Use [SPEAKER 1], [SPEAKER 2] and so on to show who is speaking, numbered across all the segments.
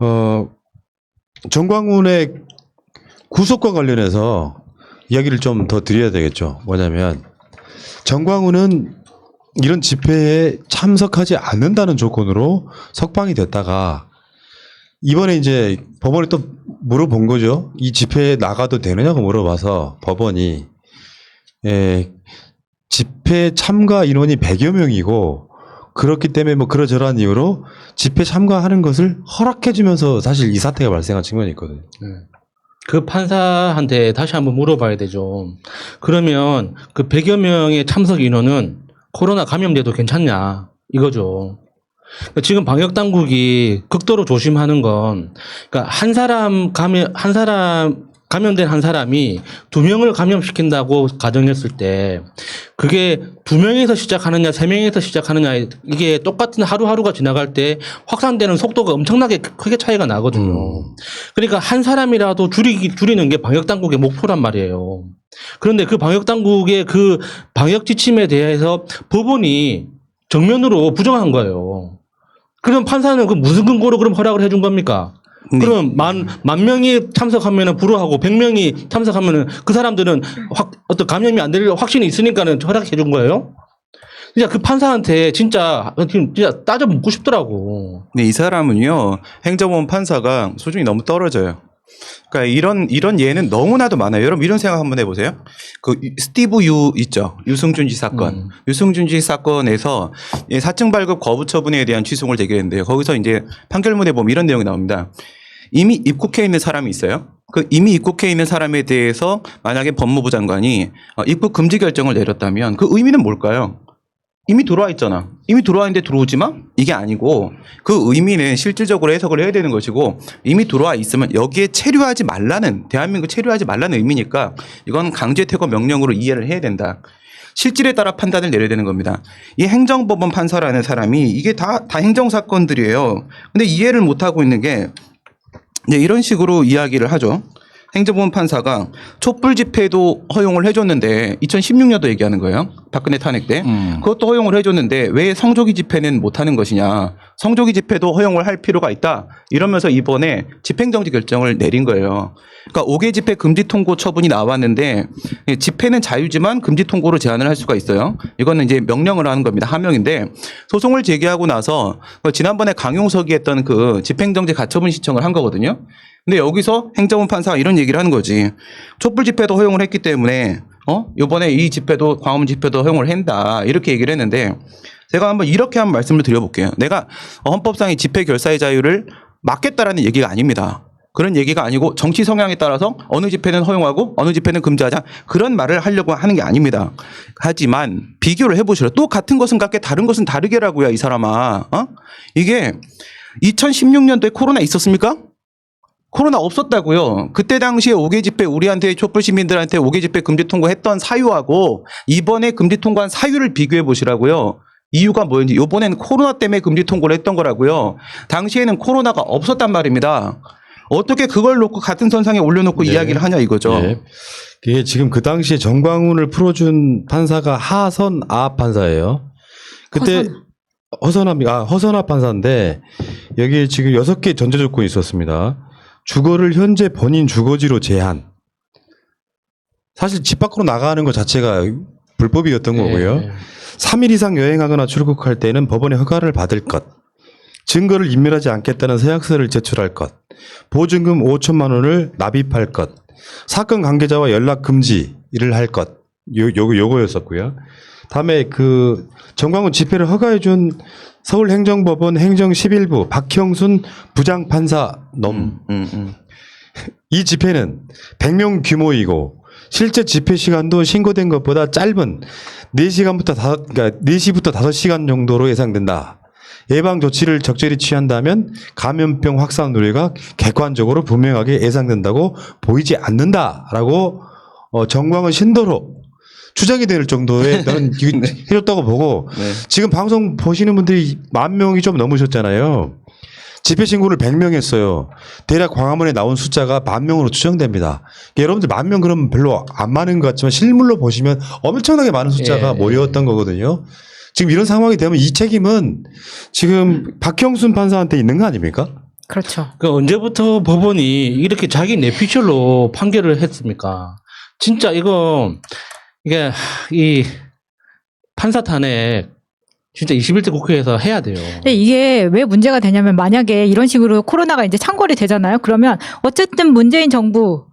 [SPEAKER 1] 어, 정광훈의 구속과 관련해서 이야기를 좀 더 드려야 되겠죠. 뭐냐면 정광훈은 이런 집회에 참석하지 않는다는 조건으로 석방이 됐다가 이번에 이제 법원에 또 물어본 거죠. 이 집회에 나가도 되느냐고 물어봐서 법원이 집회 참가 인원이 100여 명이고 그렇기 때문에 뭐 그러저러한 이유로 집회 참가하는 것을 허락해주면서 사실 이 사태가 발생한 측면이 있거든요.
[SPEAKER 2] 그 판사한테 다시 한번 물어봐야 되죠. 그러면 그 100여 명의 참석 인원은 코로나 감염돼도 괜찮냐 이거죠. 그러니까 지금 방역 당국이 극도로 조심하는 건 그러니까 감염된 한 사람이 2명을 감염시킨다고 가정했을 때 그게 2명에서 시작하느냐 3명에서 시작하느냐 이게 똑같은 하루하루가 지나갈 때 확산되는 속도가 엄청나게 크게 차이가 나거든요. 그러니까 한 사람이라도 줄이는 게 방역 당국의 목표란 말이에요. 그런데 그 방역 당국의 그 방역 지침에 대해서 법원이 정면으로 부정한 거예요. 그럼 판사는 그 무슨 근거로 그럼 허락을 해준 겁니까? 그럼 만 명이 참석하면은 불허하고 100명이 참석하면은 그 사람들은 어떤 감염이 안 될 확신이 있으니까는 허락해 준 거예요? 진짜 그 판사한테 진짜 따져 묻고 싶더라고.
[SPEAKER 3] 네, 이 사람은요, 행정법원 판사가 수준이 너무 떨어져요. 그러니까 이런 예는 너무나도 많아요. 여러분 이런 생각 한번 해보세요. 그 스티브 유 있죠. 유승준 씨 사건. 유승준 씨 사건에서 4층 발급 거부 처분에 대한 취소를 제기했는데요. 거기서 이제 판결문에 보면 이런 내용이 나옵니다. 이미 입국해 있는 사람이 있어요. 그 이미 입국해 있는 사람에 대해서 만약에 법무부 장관이 입국 금지 결정을 내렸다면 그 의미는 뭘까요? 이미 들어와 있잖아. 이미 들어와 있는데 들어오지 마? 이게 아니고 그 의미는 실질적으로 해석을 해야 되는 것이고 이미 들어와 있으면 여기에 체류하지 말라는 대한민국 체류하지 말라는 의미니까 이건 강제 퇴거 명령으로 이해를 해야 된다. 실질에 따라 판단을 내려야 되는 겁니다. 이 행정법원 판사라는 사람이 이게 다 행정사건들이에요. 근데 이해를 못하고 있는 게 이제 이런 식으로 이야기를 하죠. 행정법원 판사가 촛불 집회도 허용을 해줬는데 2016년도 얘기하는 거예요. 박근혜 탄핵 때. 그것도 허용을 해줬는데 왜 성조기 집회는 못하는 것이냐. 성조기 집회도 허용을 할 필요가 있다. 이러면서 이번에 집행정지 결정을 내린 거예요. 그러니까 5개 집회 금지 통고 처분이 나왔는데 집회는 자유지만 금지 통고로 제한을 할 수가 있어요. 이거는 이제 명령을 하는 겁니다. 하명인데 소송을 제기하고 나서 지난번에 강용석이 했던 그 집행정지 가처분 신청을 한 거거든요. 근데 여기서 행정원 판사가 이런 얘기를 하는 거지. 촛불 집회도 허용을 했기 때문에 이번에 이 집회도 광화문 집회도 허용을 한다. 이렇게 얘기를 했는데 제가 한번 이렇게 한번 말씀을 드려볼게요. 내가 헌법상의 집회 결사의 자유를 막겠다라는 얘기가 아닙니다. 그런 얘기가 아니고 정치 성향에 따라서 어느 집회는 허용하고 어느 집회는 금지하자 그런 말을 하려고 하는 게 아닙니다. 하지만 비교를 해보시라. 또 같은 것은 같게 다른 것은 다르게라고요. 이 사람아. 이게 2016년도에 코로나 있었습니까? 코로나 없었다고요. 그때 당시에 5개 집회 우리한테 촛불 시민들한테 5개 집회 금지 통과했던 사유하고 이번에 금지 통과한 사유를 비교해 보시라고요. 이유가 뭐였는지 이번에는 코로나 때문에 금지 통과를 했던 거라고요. 당시에는 코로나가 없었단 말입니다. 어떻게 그걸 놓고 같은 선상에 올려놓고 이야기를 하냐 이거죠.
[SPEAKER 1] 네. 이게 지금 그 당시에 정광훈을 풀어준 판사가 하선아 판사예요. 그때 허선아 판사인데 여기에 지금 6개 전제 조건이 있었습니다. 주거를 현재 본인 주거지로 제한. 사실 집 밖으로 나가는 것 자체가 불법이었던 거고요. 3일 이상 여행하거나 출국할 때는 법원의 허가를 받을 것. 증거를 인멸하지 않겠다는 서약서를 제출할 것. 보증금 5천만 원을 납입할 것. 사건 관계자와 연락 금지를 할 것. 요거였었고요. 다음에 그 정광훈 집회를 허가해준 서울행정법원 행정11부 박형순 부장판사 이 집회는 100명 규모이고 실제 집회 시간도 신고된 것보다 짧은 4시부터 5시간 정도로 예상된다. 예방 조치를 적절히 취한다면 감염병 확산 우려가 객관적으로 분명하게 예상된다고 보이지 않는다라고 정광훈 신도로 추정이 될 정도의 나는 해줬다고 보고 지금 방송 보시는 분들이 10,000명이 좀 넘으셨잖아요. 집회 신고를 100명 했어요. 대략 광화문에 나온 숫자가 10,000명으로 추정됩니다. 여러분들 10,000명 그러면 별로 안 많은 것 같지만 실물로 보시면 엄청나게 많은 숫자가 모였던 거거든요. 지금 이런 상황이 되면 이 책임은 지금 박형순 판사한테 있는 거 아닙니까?
[SPEAKER 4] 그렇죠.
[SPEAKER 2] 그 언제부터 법원이 이렇게 자기 내피셜로 판결을 했습니까? 진짜 이게 이 판사 탄핵 진짜 21대 국회에서 해야 돼요.
[SPEAKER 4] 근데 이게 왜 문제가 되냐면 만약에 이런 식으로 코로나가 이제 창궐이 되잖아요. 그러면 어쨌든 문재인 정부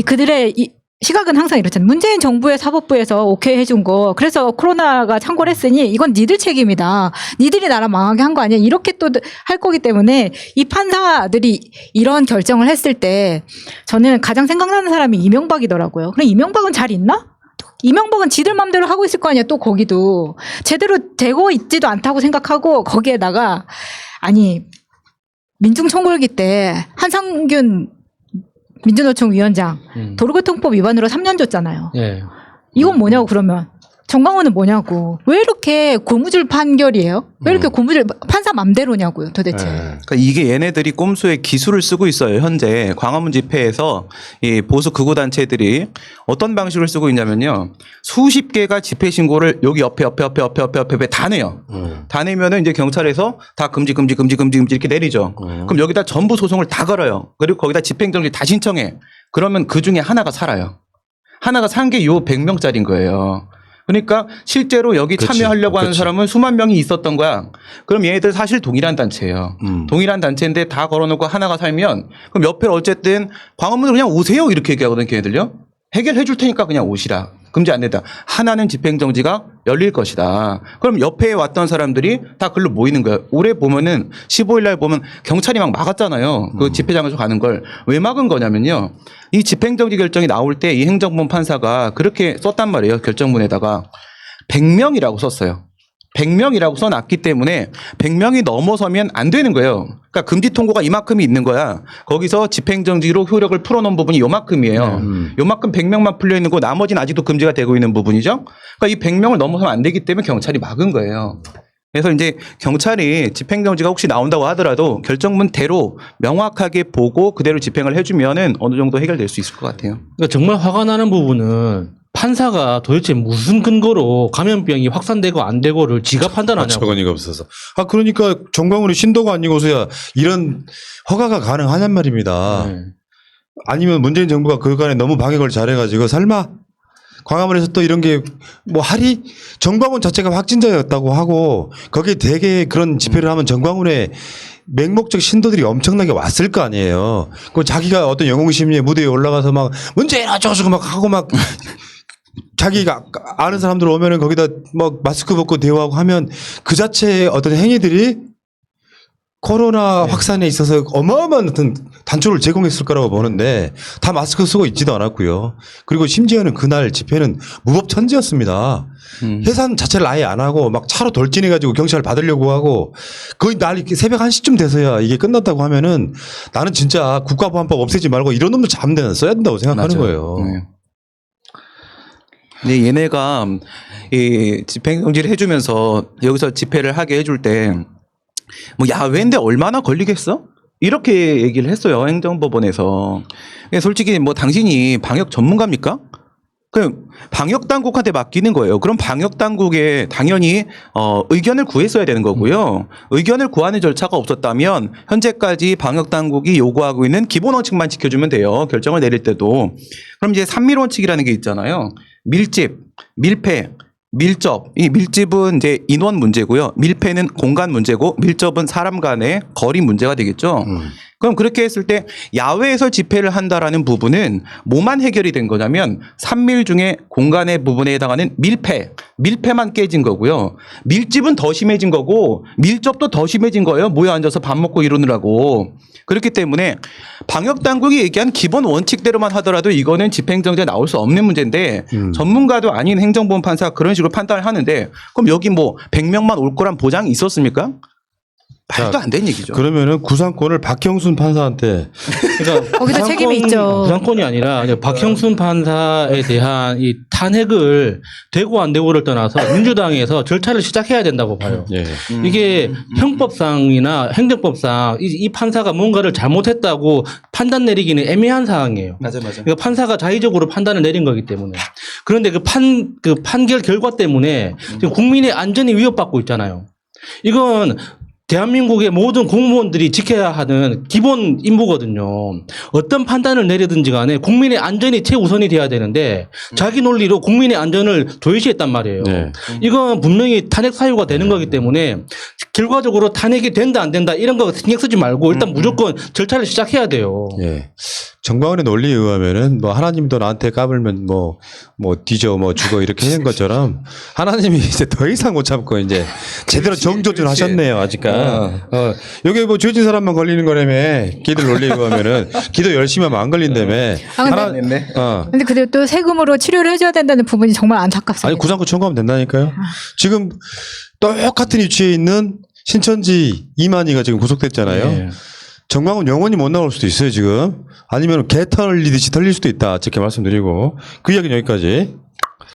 [SPEAKER 4] 그들의 시각은 항상 이렇잖아요. 문재인 정부의 사법부에서 오케이 해준 거 그래서 코로나가 창궐했으니 이건 니들 책임이다. 니들이 나라 망하게 한 거 아니야. 이렇게 또 할 거기 때문에 이 판사들이 이런 결정을 했을 때 저는 가장 생각나는 사람이 이명박이더라고요. 그럼 이명박은 잘 있나? 이명박은 지들 맘대로 하고 있을 거 아니야. 또 거기도 제대로 되고 있지도 않다고 생각하고 거기에다가 아니 민중총궐기 때 한상균 민주노총 위원장 도로교통법 위반으로 3년 줬잖아요.
[SPEAKER 2] 예.
[SPEAKER 4] 이건 뭐냐고 그러면 정광훈은 뭐냐고 왜 이렇게 고무줄 판결이에요? 왜 이렇게 고무줄 판사 맘대로냐고요 도대체.
[SPEAKER 3] 그러니까 이게 얘네들이 꼼수의 기술을 쓰고 있어요. 현재 광화문 집회에서 이 보수 극우 단체들이 어떤 방식을 쓰고 있냐면요. 수십 개가 집회 신고를 여기 옆에 다 내요. 다 내면은 이제 경찰에서 다 금지 이렇게 내리죠. 그럼 여기다 전부 소송을 다 걸어요. 그리고 거기다 집행정지 다 신청해. 그러면 그 중에 하나가 살아요. 하나가 산 게 요 100명짜리인 거예요. 그러니까 실제로 여기
[SPEAKER 1] 그치,
[SPEAKER 3] 참여하려고 하는
[SPEAKER 1] 그치.
[SPEAKER 3] 사람은 수만 명이 있었던 거야. 그럼 얘네들 사실 동일한 단체예요. 동일한 단체인데 다 걸어놓고 하나가 살면 그럼 옆에 어쨌든 광화문으로 그냥 오세요 이렇게 얘기하거든 걔네들요. 해결해 줄 테니까 그냥 오시라. 금지 안 된다. 하나는 집행정지가 열릴 것이다. 그럼 옆에 왔던 사람들이 다 글로 모이는 거예요. 올해 보면은 15일 날 보면 경찰이 막 막았잖아요. 그 집회장에서 가는 걸. 왜 막은 거냐면요. 이 집행정지 결정이 나올 때 이 행정본 판사가 그렇게 썼단 말이에요. 결정문에다가 100명이라고 썼어요. 100명이라고 써놨기 때문에 100명이 넘어서면 안 되는 거예요. 그러니까 금지 통고가 이만큼이 있는 거야. 거기서 집행정지로 효력을 풀어놓은 부분이 요만큼이에요. 요만큼 100명만 풀려 있는 거 나머지는 아직도 금지가 되고 있는 부분이죠. 그러니까 이 100명을 넘어서면 안 되기 때문에 경찰이 막은 거예요. 그래서 이제 경찰이 집행정지가 혹시 나온다고 하더라도 결정문대로 명확하게 보고 그대로 집행을 해주면은 어느 정도 해결될 수 있을 것 같아요.
[SPEAKER 2] 그러니까 정말 화가 나는 부분은 판사가 도대체 무슨 근거로 감염병이 확산되고 안 되고를 지가 판단하냐고.
[SPEAKER 1] 어처구니가 없어서. 그러니까 정광훈이 신도가 아니고서야 이런 허가가 가능하냔 말입니다.
[SPEAKER 2] 네.
[SPEAKER 1] 아니면 문재인 정부가 그간에 너무 방역을 잘해가지고 설마 광화문에서 또 이런 게 뭐 하리 정광훈 자체가 확진자였다고 하고 거기에 되게 그런 집회를 하면 정광훈의 맹목적 신도들이 엄청나게 왔을 거 아니에요. 그 자기가 어떤 영웅심리의 무대에 올라가서 막 문재인 어쩌고 막 하고 막 자기가 아는 사람들 오면은 거기다 뭐 마스크 벗고 대화하고 하면 그 자체의 어떤 행위들이 코로나 확산에 있어서 어마어마한 어떤 단초를 제공했을 거라고 보는데 다 마스크 쓰고 있지도 않았고요. 그리고 심지어는 그날 집회는 무법천지였습니다. 해산 자체를 아예 안 하고 막 차로 돌진해가지고 경찰 받으려고 하고 거의 날 새벽 1시쯤 돼서야 이게 끝났다고 하면은 나는 진짜 국가보안법 없애지 말고 이런 놈들 잡는 써야 된다고 생각하는
[SPEAKER 3] 맞아요.
[SPEAKER 1] 거예요.
[SPEAKER 3] 네. 근데 얘네가 이 집행정지를 해주면서 여기서 집회를 하게 해줄 때 뭐 야외인데 얼마나 걸리겠어? 이렇게 얘기를 했어요. 행정법원에서. 솔직히 뭐 당신이 방역 전문가입니까? 그 방역 당국한테 맡기는 거예요. 그럼 방역 당국에 당연히 의견을 구했어야 되는 거고요. 의견을 구하는 절차가 없었다면 현재까지 방역 당국이 요구하고 있는 기본 원칙만 지켜주면 돼요. 결정을 내릴 때도. 그럼 이제 3밀 원칙이라는 게 있잖아요. 밀집, 밀폐, 밀접. 이 밀집은 이제 인원 문제고요. 밀폐는 공간 문제고 밀접은 사람 간의 거리 문제가 되겠죠. 그럼 그렇게 했을 때 야외에서 집회를 한다라는 부분은 뭐만 해결이 된 거냐면 3밀 중에 공간의 부분에 해당하는 밀폐만 깨진 거고요. 밀집은 더 심해진 거고 밀접도 더 심해진 거예요. 모여 앉아서 밥 먹고 이러느라고. 그렇기 때문에 방역 당국이 얘기한 기본 원칙대로만 하더라도 이거는 집행정지가 나올 수 없는 문제인데 전문가도 아닌 행정보험 판사가 그런 식으로 판단을 하는데 그럼 여기 뭐 100명만 올 거란 보장이 있었습니까? 말도 안 되는 얘기죠.
[SPEAKER 1] 그러면은 구상권을 박형순 판사한테
[SPEAKER 2] 그러니까
[SPEAKER 4] 거기도 책임이 있죠.
[SPEAKER 2] 구상권이 아니라 이제 박형순 판사에 대한 이 탄핵을 되고 안 되고를 떠나서 민주당에서 절차를 시작해야 된다고 봐요.
[SPEAKER 1] 예.
[SPEAKER 2] 이게 형법상이나 행정법상 이 판사가 뭔가를 잘못했다고 판단 내리기는 애매한 사항이에요.
[SPEAKER 3] 맞아.
[SPEAKER 2] 그러니까 판사가 자의적으로 판단을 내린 거기 때문에. 그런데 그 판결 결과 때문에 지금 국민의 안전이 위협받고 있잖아요. 이건 대한민국의 모든 공무원들이 지켜야 하는 기본 임무거든요. 어떤 판단을 내리든지 간에 국민의 안전이 최우선이 돼야 되는데 자기 논리로 국민의 안전을 도외시했단 말이에요.
[SPEAKER 1] 네.
[SPEAKER 2] 이건 분명히 탄핵 사유가 되는 거기 때문에 결과적으로 탄핵이 된다 안 된다 이런 거 신경 쓰지 말고 일단 무조건 절차를 시작해야 돼요.
[SPEAKER 1] 예. 정광훈의 논리에 의하면은 뭐 하나님도 나한테 까불면 뭐 뒤져 뭐 죽어 이렇게 하는 것처럼 하나님이 이제 더 이상 못 참고 이제 제대로 정조준 하셨네요 아직까지. 요게 뭐 죄진 사람만 걸리는 거라며 기들 논리에 의하면은 기도 열심히 하면 안 걸린다며.
[SPEAKER 4] 아, 근데 그래도 또 세금으로 치료를 해줘야 된다는 부분이 정말 안타깝습니다.
[SPEAKER 1] 아니 구상구 청구하면 된다니까요. 지금 똑같은 위치에 있는 신천지 이만희가 지금 구속됐잖아요.
[SPEAKER 2] 네.
[SPEAKER 1] 정광훈 영원히 못 나올 수도 있어요 지금. 아니면 개 털리듯이 털릴 수도 있다. 이렇게 말씀드리고 그 이야기는 여기까지.